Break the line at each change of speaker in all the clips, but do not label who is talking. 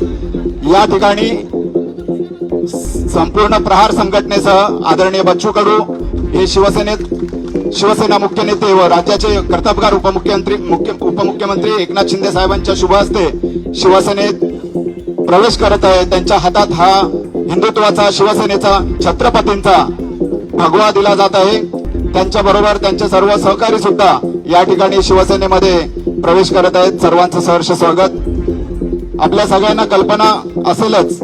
या ठिकाणी संपूर्ण प्रहार संघटनेसह आदरणीय बच्चू कडू हे शिवसेना मुख्य नेते व राज्याचे कर्तबगार उपमुख्यमंत्री एकनाथ शिंदे साहेबांच्या शुभ हस्ते शिवसेनेत प्रवेश करत आहे। त्यांच्या हातात हा हिंदुत्वाचा शिवसेनेचा छत्रपतींचा भगवा दिला जात आहे। त्यांच्या बरोबर त्यांचे सर्व सहकारी सुद्धा या ठिकाणी शिवसेनेमध्ये प्रवेश करत आहेत। सर्वांचं सहर्ष स्वागत। आपल्या सगळ्यांना कल्पना असेलच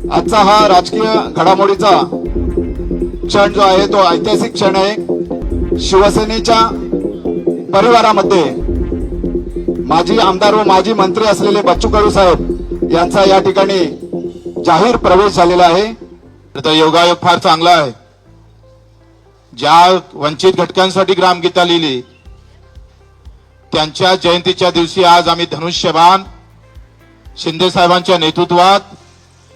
आजचा हा राजकीय घडामोडीचा क्षण जो आहे तो ऐतिहासिक क्षण आहे। शिवसेनेच्या परिवारामध्ये माजी आमदार व माजी मंत्री असलेले बच्चू कडू साहेब यांचा या ठिकाणी जाहीर प्रवेश झालेला आहे।
तर योगायोग फार चांगला आहे। ज्या वंचित घटकांसाठी ग्रामगीता लिहिली त्यांच्या जयंतीच्या दिवशी आज आम्ही धनुष्यबाण शिंदे साहेबांच्या नेतृत्वात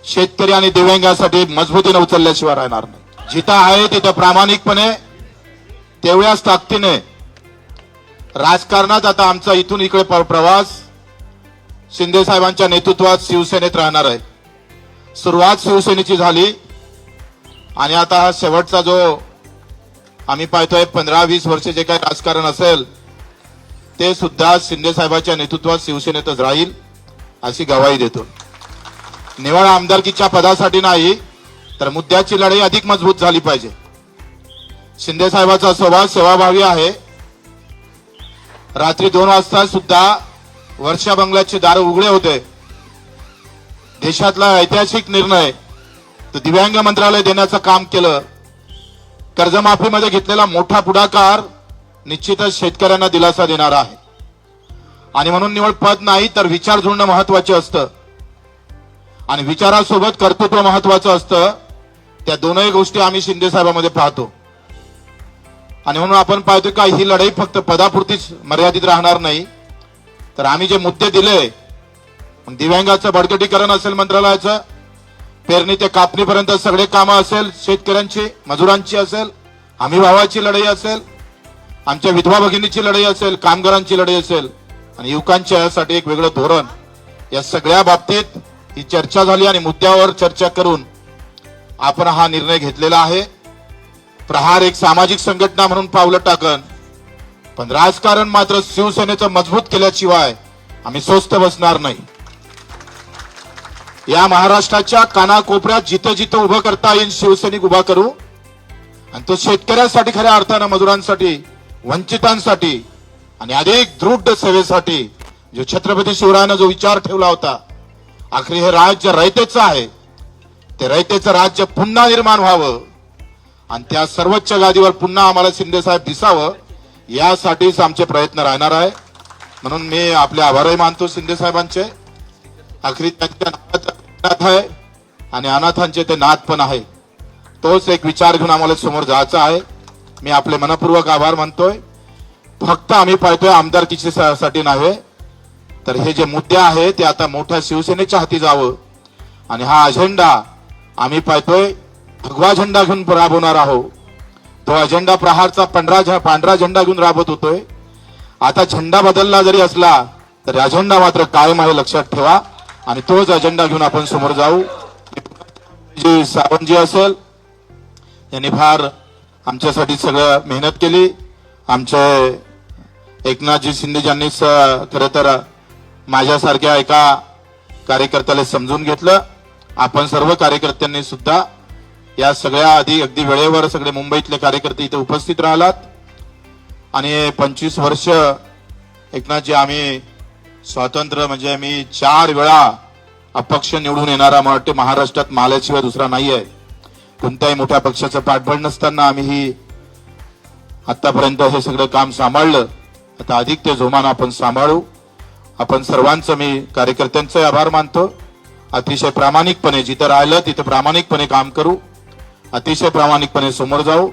शेतकरी आणि दिव्यांगांसाठी मजबूतीने उचलल्याशिवाय राहणार नाही। जिथं आहे तिथं प्रामाणिकपणे तेवढ्याच ताकदीने राजकारणात आता आमचा इथून इकडे प्रवास शिंदे साहेबांच्या नेतृत्वात शिवसेनेत राहणार आहे। सुरुवात शिवसेनेची झाली आणि आता हा शेवटचा जो आम्ही पाहतोय 15-20 वर्ष जे काही राजकारण असेल ते सुद्धा शिंदे साहेबांच्या नेतृत्वात शिवसेनेतच राहील अशी ग्वाही देतो। निवड आमदारकीच्या पदासाठी नाही तर मुद्द्याची लढाई अधिक मजबूत झाली पाहिजे। शिंदे साहेबांचा स्वभाव सेवाभावी आहे। रात्री 2 वाजता सुद्धा वर्षा बंगल्याचे दार उघडे होते। देशातला ऐतिहासिक निर्णय तो दिव्यांग मंत्रालय देण्याचं काम केलं। कर्जमाफीमध्ये घेतलेला मोठा पुढाकार निश्चितच शेतकऱ्यांना दिलासा देणारा आहे आणि म्हणून निवड पद नाही तर विचार जुळणं महत्वाचे असतं आणि विचारासोबत कर्तृत्व महत्वाचं असतं। त्या दोनही गोष्टी आम्ही शिंदे साहेबांमध्ये पाहतो आणि म्हणून आपण पाहतो का ही लढाई फक्त पदापुरतीच मर्यादित राहणार नाही तर आम्ही जे मुद्दे दिले दिव्यांगाचं बळकटीकरण असेल, मंत्रालयाचं पेरणी ते कापणीपर्यंत सगळे कामं असेल, शेतकऱ्यांची मजुरांची असेल, हमी भावाची लढाई असेल, आमच्या विधवा भगिनीची लढाई असेल, कामगारांची लढाई असेल आणि युवकांच्या यासाठी एक वेगळं धोरण, या सगळ्या बाबतीत ही चर्चा झाली आणि मुद्द्यावर चर्चा करून आपण हा निर्णय घेतलेला आहे। प्रहार एक सामाजिक संघटना म्हणून पावलं टाकन पण राजकारण मात्र शिवसेनेचं मजबूत केल्याशिवाय आम्ही स्वस्थ बसणार नाही। या महाराष्ट्राच्या कानाकोपऱ्यात जिथं जिथं उभं करता येईल शिवसैनिक उभा करू आणि तो शेतकऱ्यांसाठी खऱ्या अर्थानं, मजुरांसाठी, वंचितांसाठी आणि अधिक दृढ सेवेसाठी जो छत्रपती शिवरायानं जो विचार ठेवला होता, आखरी हे राज्य रयतेचं आहे, ते रयतेचं राज्य पुन्हा निर्माण व्हावं आणि त्या सर्वोच्च गादीवर पुन्हा आम्हाला शिंदे साहेब दिसावं यासाठीच आमचे प्रयत्न राहणार आहे। म्हणून मी आपले आभारही मानतो शिंदे साहेबांचे। आखरी त्यांच्या नाथ आहे आणि अनाथांचे ते नाथ पण आहे। तोच एक विचार घेऊन आम्हाला समोर जायचा आहे। मी आपले मनपूर्वक आभार मानतोय। फक्त आम्ही पाहतोय आमदारकीसाठी नव्हे तर हे जे मुद्दे आहे ते आता मोठ्या शिवसेनेच्या हाती जावं आणि हा अजेंडा आम्ही पाहतोय भगवा झेंडा घेऊन राबवणार आहोत। तो अजेंडा प्रहारचा पांढरा झेंडा घेऊन राबवत होतोय। आता झेंडा बदलला जरी असला तर अजेंडा मात्र कायम आहे, लक्षात ठेवा आणि तोच अजेंडा घेऊन आपण समोर जाऊ। जी सावंतजी असेल यांनी फार आमच्यासाठी सगळं मेहनत केली। आमचे एकनाथजी शिंदे यांनी खरं तर माझ्यासारख्या एका कार्यकर्त्याला समजून घेतलं। आपण सर्व कार्यकर्त्यांनी सुद्धा या सगळ्या अगदी वेळेवर सगळे मुंबईतले कार्यकर्ते इथे उपस्थित राहिलात आणि 25 वर्ष एकनाथजी आम्ही स्वातंत्र्य म्हणजे मी 4 वेळा अपक्ष निवडून येणारा मला वाटते महाराष्ट्रात माल्याशिवाय दुसरा नाही आहे। कोणत्याही मोठ्या पक्षाचं पाठबळ नसताना आम्ही ही आतापर्यंत हे सगळं काम सांभाळलं। आता अधिक ते जोमानं आपण सांभाळू। आपण सर्वांचं मी कार्यकर्त्यांचे आभार मानतो। अतिशय प्रामाणिकपणे जिथं राहिलं तिथं प्रामाणिकपणे काम करू, अतिशय प्रामाणिकपणे समोर जाऊ।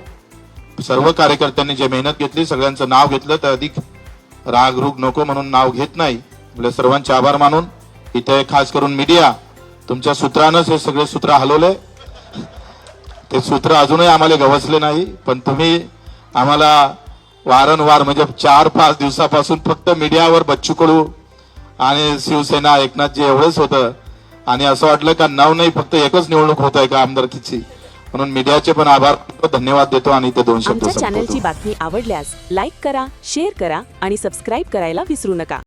सर्व कार्यकर्त्यांनी जे मेहनत घेतली सगळ्यांचं नाव घेतलं तर अधिक रागरूग नको म्हणून नाव घेत नाही। आपल्या सर्वांचे आभार मानून इथे खास करून मीडिया तुमच्या सूत्रानंच हे सगळे सूत्र हलवले। ते सूत्र अजूनही आम्हाला गवसले नाही पण तुम्ही आम्हाला वारंवार म्हणजे 4-5 दिवसापासून फक्त मीडियावर बच्चू कडू आणि शिवसेना एकनाथजी एवढंच होतं आणि असं वाटलं का नाव नाही फक्त एकच निवडणूक होत आहे का आमदारकीची. म्हणून मीडियाचे पण आभार, धन्यवाद देतो आणि ते 2 शब्द
आमच्या चॅनलची
संपवतो.
बातमी आवडल्यास लाईक करा, शेअर करा आणि सबस्क्राईब करायला विसरू नका.